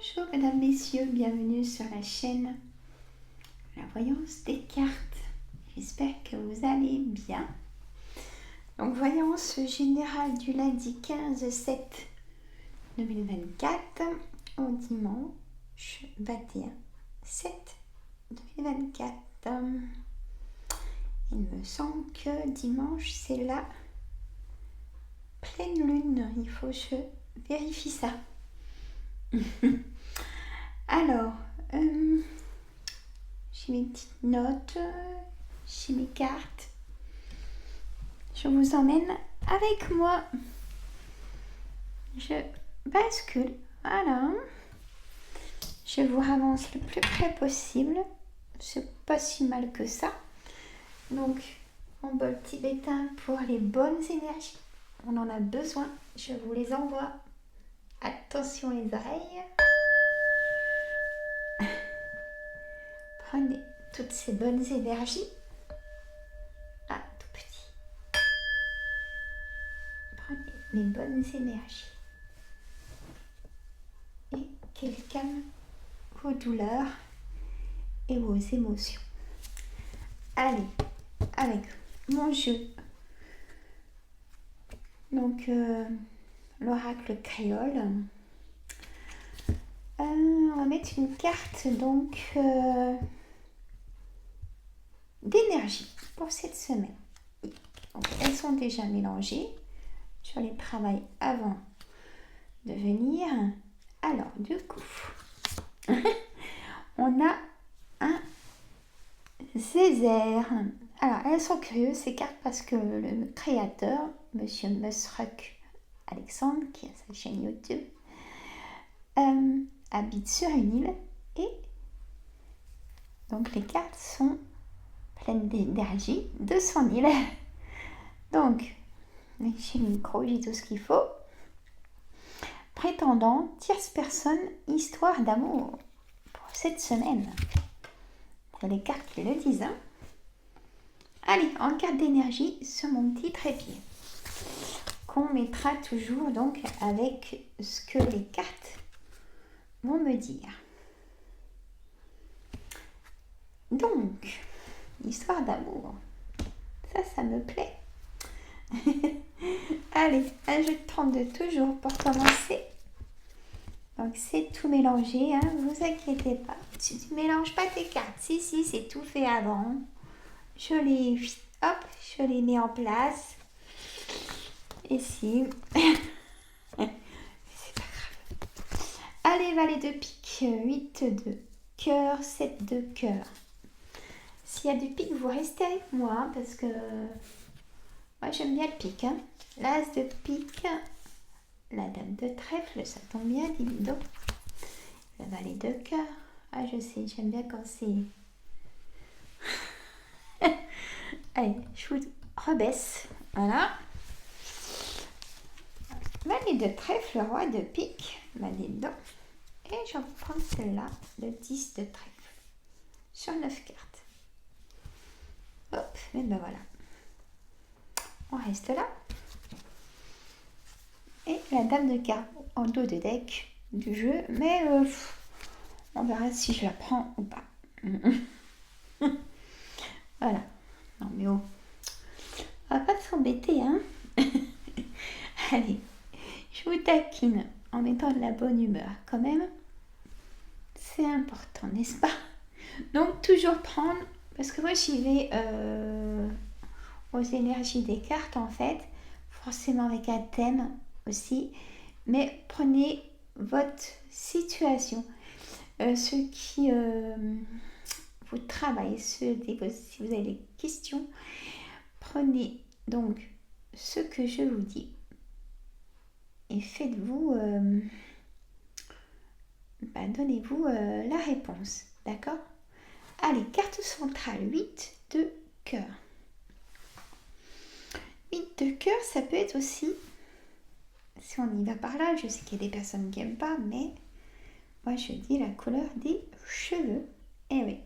Bonjour mesdames, messieurs, bienvenue sur la chaîne La Voyance des Cartes. J'espère que vous allez bien. Donc voyance générale du lundi 15/7/2024 au dimanche 21/7/2024. Il me semble que dimanche c'est la pleine lune. Il faut que je vérifie ça. Alors, j'ai mes petites notes, j'ai mes cartes. Je vous emmène avec moi. Je bascule, voilà. Je vous avance le plus près possible. C'est pas si mal que ça. Donc, mon bol tibétain pour les bonnes énergies. On en a besoin. Je vous les envoie. Attention les oreilles. Prenez toutes ces bonnes énergies. Ah, tout petit. Prenez les bonnes énergies. Et qu'elles calment vos douleurs et vos émotions. Allez, avec mon jeu. Donc, l'oracle créole. On va mettre une carte donc d'énergie pour cette semaine. Donc, elles sont déjà mélangées. Je les travaille avant de venir. Alors, du coup, on a un Zézère. Alors, elles sont curieuses ces cartes parce que le créateur, Monsieur Musruck Alexandre, qui a sa chaîne YouTube, habite sur une île et donc les cartes sont pleines d'énergie de son île. Donc, j'ai le micro, j'ai tout ce qu'il faut. Prétendant, tierce personne, histoire d'amour pour cette semaine. C'est les cartes qui le disent. Hein. Allez, en carte d'énergie sur mon petit trépied. Qu'on mettra toujours donc avec ce que les cartes vont me dire. Donc, histoire d'amour. Ça me plaît. Allez, un jeu de 32 toujours pour commencer. Donc, c'est tout mélangé, hein, vous inquiétez pas. Tu ne mélanges pas tes cartes. Si, c'est tout fait avant. Je les mets en place. Ici. C'est pas grave. Allez, valet de pique. 8 de cœur, 7 de cœur. S'il y a du pique, vous restez avec moi, hein, parce que moi, j'aime bien le pique. Hein. L'as de pique. La dame de trèfle, ça tombe bien, dis donc. Le valet de cœur. Ah, je sais, j'aime bien quand c'est... Allez, je vous rebaisse. Voilà. Valet de trèfle, roi de pique. Valet dedans. Et je vais prendre celle-là, le 10 de trèfle. Sur 9 cartes. Hop, et ben voilà. On reste là. Et la dame de carreau en dos de deck du jeu. Mais on verra si je la prends ou pas. Voilà. Non mais oh. On va pas s'embêter, hein. Allez. Je vous taquine en mettant de la bonne humeur quand même. C'est important, n'est-ce pas? Donc toujours prendre, parce que moi j'y vais aux énergies des cartes en fait, forcément avec un thème aussi, mais prenez votre situation. Ceux qui vous travaillent, si vous avez des questions, prenez donc ce que je vous dis et faites-vous, donnez-vous la réponse, d'accord? Allez, carte centrale, 8 de cœur. 8 de cœur, ça peut être aussi, si on y va par là, je sais qu'il y a des personnes qui n'aiment pas, mais moi je dis la couleur des cheveux. Eh oui,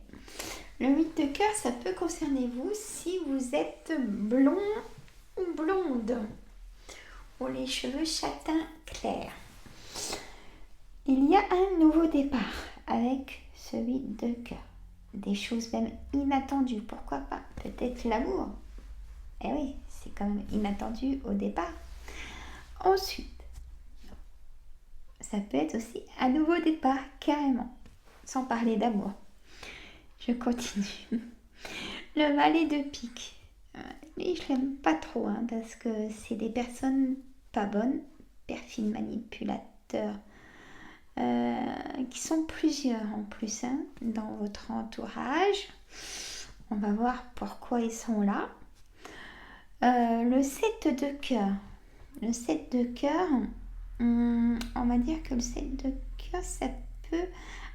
le 8 de cœur, ça peut concerner vous si vous êtes blond ou blonde, ou les cheveux châtain clair. Il y a un un nouveau départ avec ce 8 de cœur. Des choses même inattendues, pourquoi pas? Peut-être l'amour. Eh oui, c'est quand même inattendu au départ. Ensuite, ça peut être aussi un nouveau départ, carrément, sans parler d'amour. Je continue. Le valet de pique. Lui, je l'aime pas trop, parce que c'est des personnes pas bonnes, perfides, manipulateurs, qui sont plusieurs en plus dans votre entourage. On va voir pourquoi ils sont là. Le 7 de cœur. Le 7 de cœur, on va dire que le 7 de cœur, ça peut...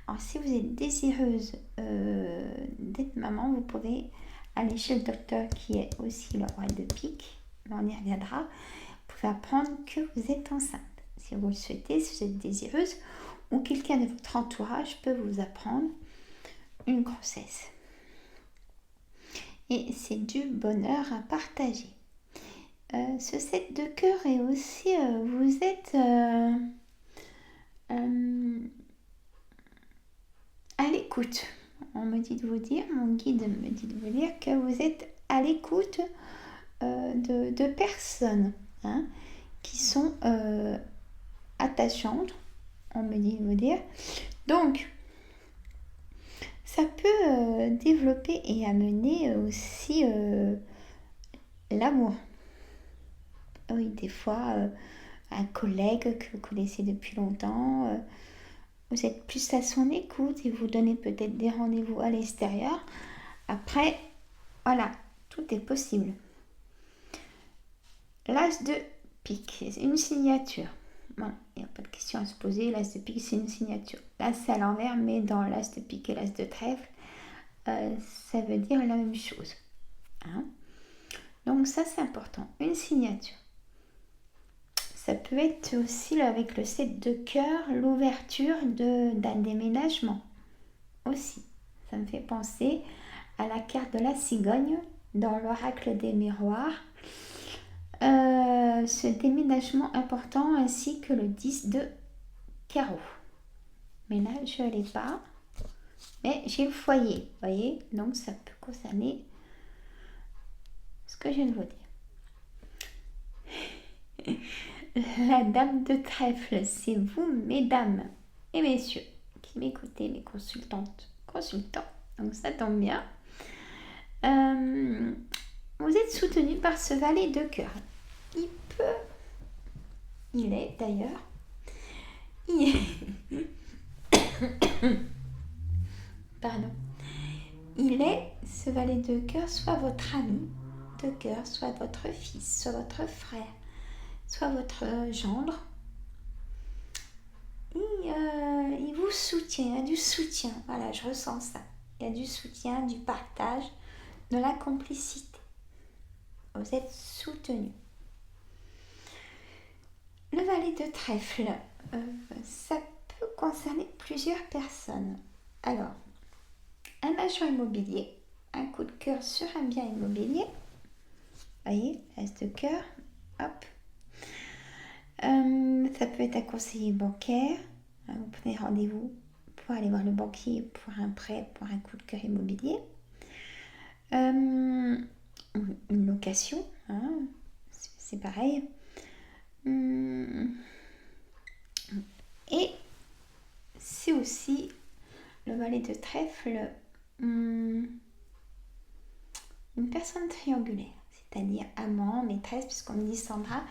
Alors, si vous êtes désireuse d'être maman, vous pouvez aller chez le docteur qui est aussi le roi de pique. On y reviendra. Vous pouvez apprendre que vous êtes enceinte. Si vous le souhaitez, si vous êtes désireuse, ou quelqu'un de votre entourage peut vous apprendre une grossesse. Et c'est du bonheur à partager. Ce 7 de cœur est aussi, vous êtes à l'écoute. On me dit de vous dire, mon guide me dit de vous dire que vous êtes à l'écoute de personnes qui sont attachantes. On me dit de vous dire. Donc, ça peut développer et amener aussi l'amour. Oui, des fois, un collègue que vous connaissez depuis longtemps, vous êtes plus à son écoute et vous donnez peut-être des rendez-vous à l'extérieur. Après, voilà, tout est possible. L'as de pique, c'est une signature. Voilà, il n'y a pas de question à se poser. L'as de pique, c'est une signature. L'as, c'est à l'envers, mais dans l'as de pique et l'as de trèfle, ça veut dire la même chose. Donc ça, c'est important. Une signature. Ça peut être aussi avec le 7 de cœur, l'ouverture d'un déménagement. Aussi, ça me fait penser à la carte de la cigogne dans l'oracle des miroirs. Ce déménagement important ainsi que le 10 de carreau. Mais là, je ne l'ai pas. Mais j'ai le foyer, vous voyez. Donc, ça peut concerner ce que je viens de vous dire. La dame de trèfle, c'est vous, mesdames et messieurs, qui m'écoutez, mes consultantes, consultants. Donc, ça tombe bien. Vous êtes soutenus par ce valet de cœur. Il est d'ailleurs, pardon, il est, ce valet de cœur, soit votre ami de cœur, soit votre fils, soit votre frère, soit votre gendre. Il vous soutient, il y a du soutien, voilà, je ressens ça. Il y a du soutien, du partage, de la complicité. Vous êtes soutenus. Le valet de trèfle, ça peut concerner plusieurs personnes. Alors, un agent immobilier, un coup de cœur sur un bien immobilier. Vous voyez, as de cœur, hop. Ça peut être un conseiller bancaire. Vous prenez rendez-vous pour aller voir le banquier pour un prêt, pour un coup de cœur immobilier. Une location, c'est pareil. Et c'est aussi le valet de trèfle, une personne triangulaire, c'est-à-dire amant, maîtresse, puisqu'on me dit Sandra,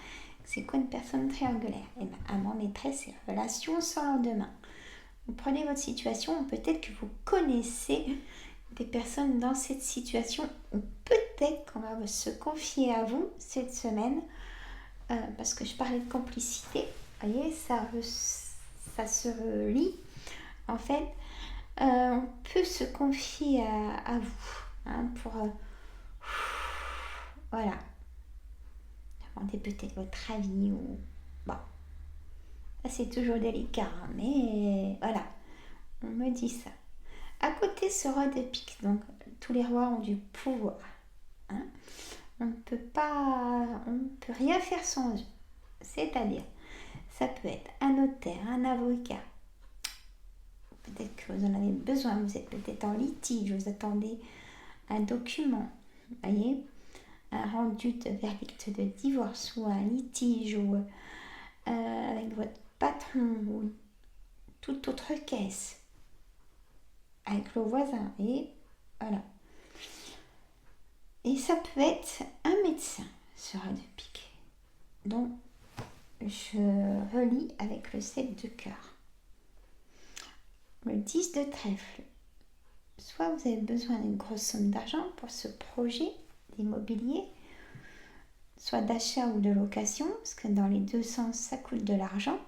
c'est quoi une personne triangulaire? Et bien, amant, maîtresse, c'est relation sans lendemain. Vous prenez votre situation, peut-être que vous connaissez des personnes dans cette situation, ou peut-être qu'on va se confier à vous cette semaine, parce que je parlais de complicité, vous voyez, ça se relie. En fait, on peut se confier à vous, pour voilà, demander peut-être votre avis ou bon, c'est toujours délicat, mais voilà, on me dit ça. À côté, ce roi de pique, donc tous les rois ont du pouvoir. On ne peut rien faire sans eux. C'est-à-dire, ça peut être un notaire, un avocat, peut-être que vous en avez besoin, vous êtes peut-être en litige, vous attendez un document, voyez, un rendu de verdict de divorce ou un litige ou avec votre patron ou toute autre caisse, avec le voisin, et voilà. Et ça peut être un médecin, ce rat de pique. Donc, je relis avec le 7 de cœur. Le 10 de trèfle. Soit vous avez besoin d'une grosse somme d'argent pour ce projet d'immobilier, soit d'achat ou de location, parce que dans les deux sens, ça coûte de l'argent.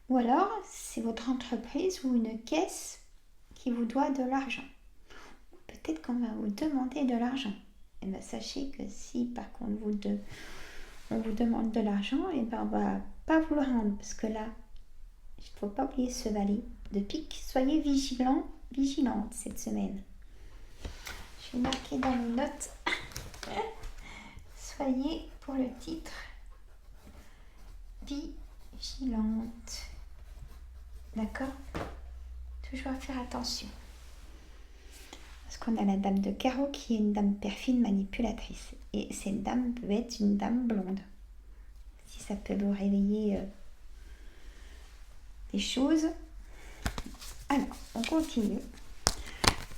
Ou alors, c'est votre entreprise ou une caisse qui vous doit de l'argent. Peut-être qu'on va vous demander de l'argent. Et bien, sachez que si par contre on vous demande de l'argent, et ben on va pas vous le rendre, parce que là, il ne faut pas oublier ce valet de pique. Soyez vigilante cette semaine. Je vais marquer dans les notes. Soyez, pour le titre, vigilante. D'accord? Toujours faire attention. Parce qu'on a la dame de carreau qui est une dame perfide manipulatrice. Et cette dame peut être une dame blonde. Si ça peut vous réveiller des choses. Alors, on continue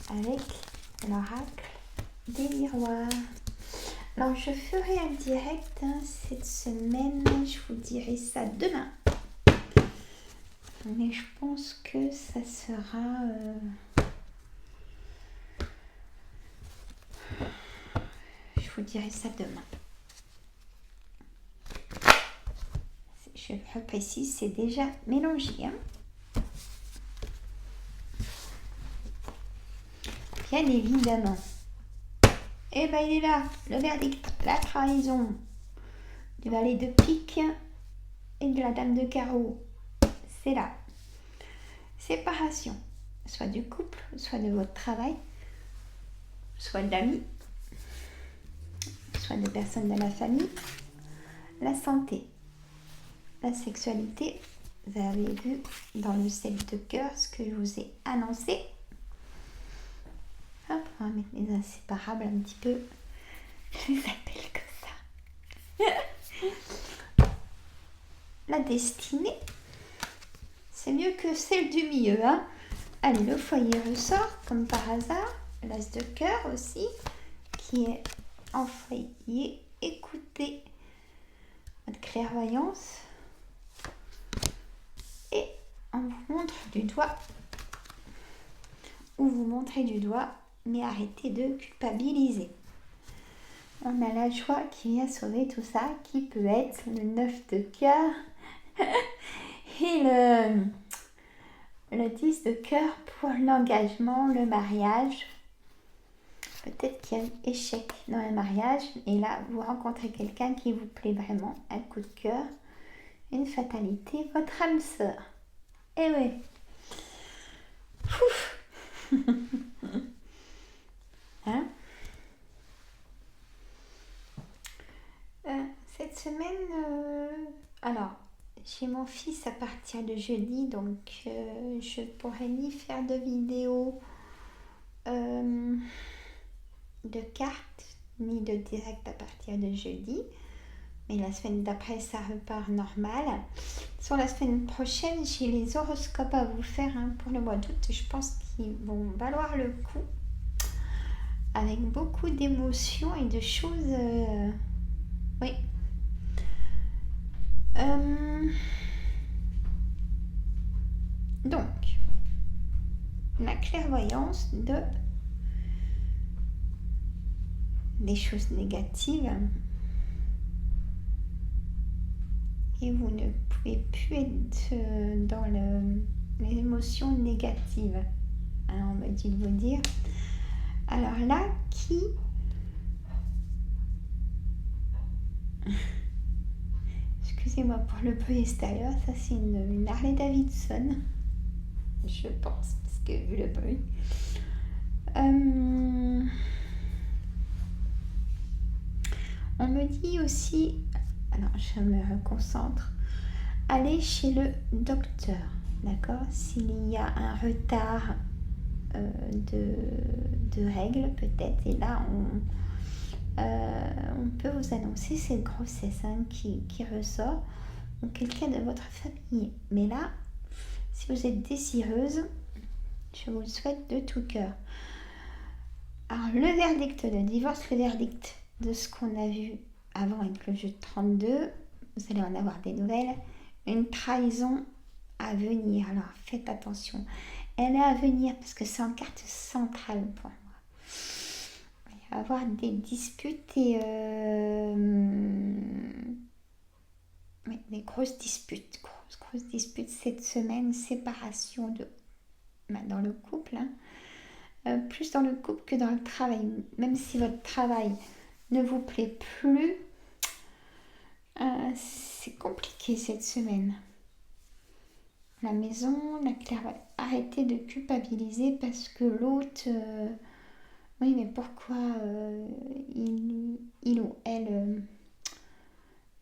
avec l'oracle des miroirs. Alors, je ferai un direct cette semaine. Je vous dirai ça demain. Mais je pense que ça sera... je vous dirai ça demain. Je reprécise, c'est déjà mélangé. Bien évidemment. Et bien il est là, le verdict, la trahison du valet de pique et de la dame de carreau. C'est là. Séparation, soit du couple, soit de votre travail, soit d'amis, soit de personnes de la famille. La santé, la sexualité, vous avez vu dans le 7 de cœur ce que je vous ai annoncé. Hop, on va mettre les inséparables un petit peu. Je les appelle comme ça. La destinée, c'est mieux que celle du milieu. Allez, le foyer ressort comme par hasard. L'as de cœur aussi, qui est en foyer. Écoutez votre clairvoyance. Et on vous montre du doigt. Ou vous montrez du doigt, mais arrêtez de culpabiliser. On a la joie qui vient sauver tout ça, qui peut être le 9 de cœur et le 10 de cœur pour l'engagement, le mariage. Peut-être qu'il y a un échec dans le mariage et là, vous rencontrez quelqu'un qui vous plaît vraiment, un coup de cœur, une fatalité, votre âme sœur. Eh oui. Hein? Cette semaine, alors, j'ai mon fils à partir de jeudi, donc je pourrais ni faire de vidéo de cartes, ni de direct à partir de jeudi. Mais la semaine d'après, ça repart normal. Sur la semaine prochaine, j'ai les horoscopes à vous faire pour le mois d'août. Je pense qu'ils vont valoir le coup. Avec beaucoup d'émotions et de choses... oui. Donc, la clairvoyance des choses négatives. Et vous ne pouvez plus être dans les émotions négatives. Alors, on me dit de vous dire. Alors là, qui... Excusez-moi pour le bruit extérieur, ça c'est une Harley Davidson. Je pense, parce que vu le bruit. On me dit aussi... Alors, je me reconcentre. Allez chez le docteur. D'accord? S'il y a un retard de règles peut-être, et là on peut vous annoncer cette grossesse qui ressort, ou quelqu'un de votre famille. Mais là, si vous êtes désireuse, je vous le souhaite de tout cœur. Alors le verdict de divorce, le verdict de ce qu'on a vu avant avec le jeu de 32, vous allez en avoir des nouvelles, une trahison à venir. Alors faites attention, elle est à venir parce que c'est en carte centrale pour moi. Il va y avoir des disputes et des grosses disputes, grosses disputes cette semaine, séparation dans le couple, plus dans le couple que dans le travail. Même si votre travail ne vous plaît plus, c'est compliqué cette semaine. La maison, la clairvoyance, arrêtez de culpabiliser parce que l'autre, oui mais pourquoi il ou elle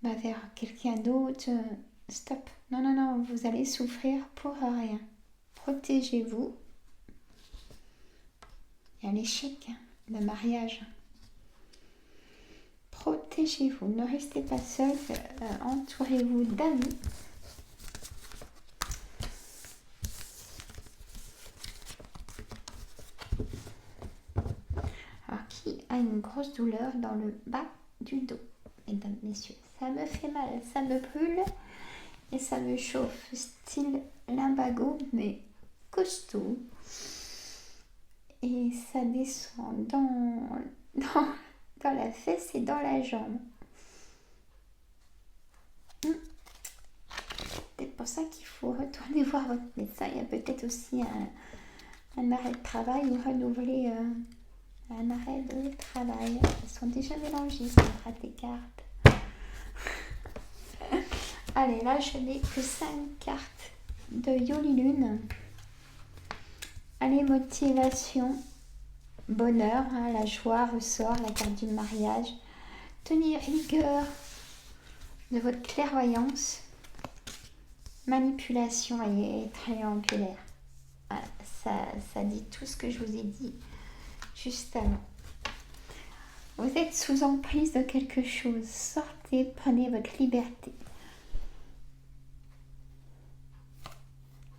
va vers quelqu'un d'autre, stop, non, vous allez souffrir pour rien. Protégez-vous. Il y a l'échec d'un mariage. Protégez-vous, ne restez pas seul, entourez-vous d'amis. Alors, qui a une grosse douleur dans le bas du dos, mesdames, messieurs? Ça me fait mal, ça me brûle et ça me chauffe, style lumbago, mais costaud. Et ça descend dans la fesse et dans la jambe. C'est pour ça qu'il faut retourner voir votre médecin. Il y a peut-être aussi un arrêt de travail ou renouveler un arrêt de travail. Elles sont déjà mélangées, ces des cartes. Allez, là, je n'ai que 5 cartes de Yoli Lune. Allez, motivation, bonheur, la joie ressort, la carte du mariage. Tenir rigueur de votre clairvoyance. Manipulation et triangulaire. Voilà, ça dit tout ce que je vous ai dit juste avant. Vous êtes sous emprise de quelque chose. Sortez, prenez votre liberté.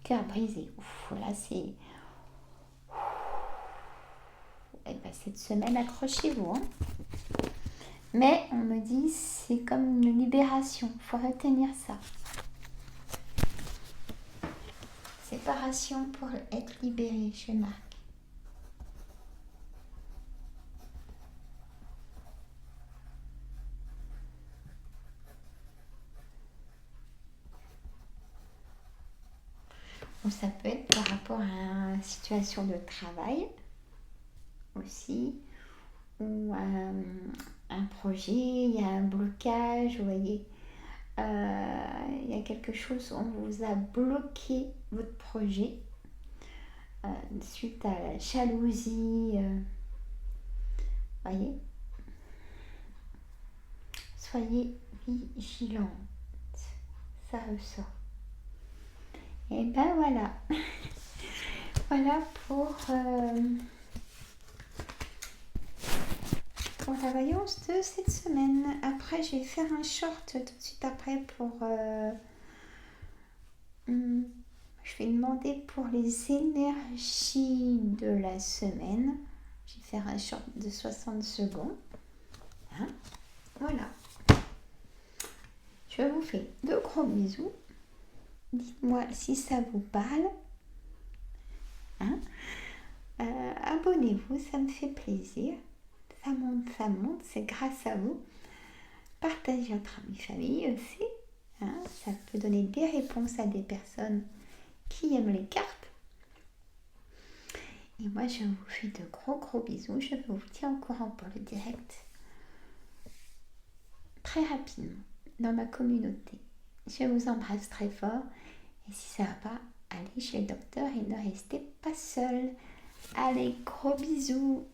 Cœur brisé. Ouf, là c'est... Et ben, cette semaine, accrochez-vous. Mais on me dit, c'est comme une libération. Il faut retenir ça. Séparation pour être libéré, je marque. Ou ça peut être par rapport à une situation de travail aussi, ou un projet, il y a un blocage, vous voyez. Il y a quelque chose, on vous a bloqué votre projet suite à la jalousie. Voyez, soyez vigilante, ça ressort. Et ben voilà. Voilà pour la voyance de cette semaine. Après, je vais faire un short tout de suite après pour... je vais demander pour les énergies de la semaine. Je vais faire un short de 60 secondes. Voilà. Je vous fais de gros bisous. Dites-moi si ça vous parle. Abonnez-vous, ça me fait plaisir. Ça monte, c'est grâce à vous. Partagez entre amis, famille aussi. Ça peut donner des réponses à des personnes qui aiment les cartes. Et moi, je vous fais de gros bisous. Je vous tiens au courant pour le direct très rapidement dans ma communauté. Je vous embrasse très fort. Et si ça va pas, allez chez le docteur et ne restez pas seul. Allez, gros bisous.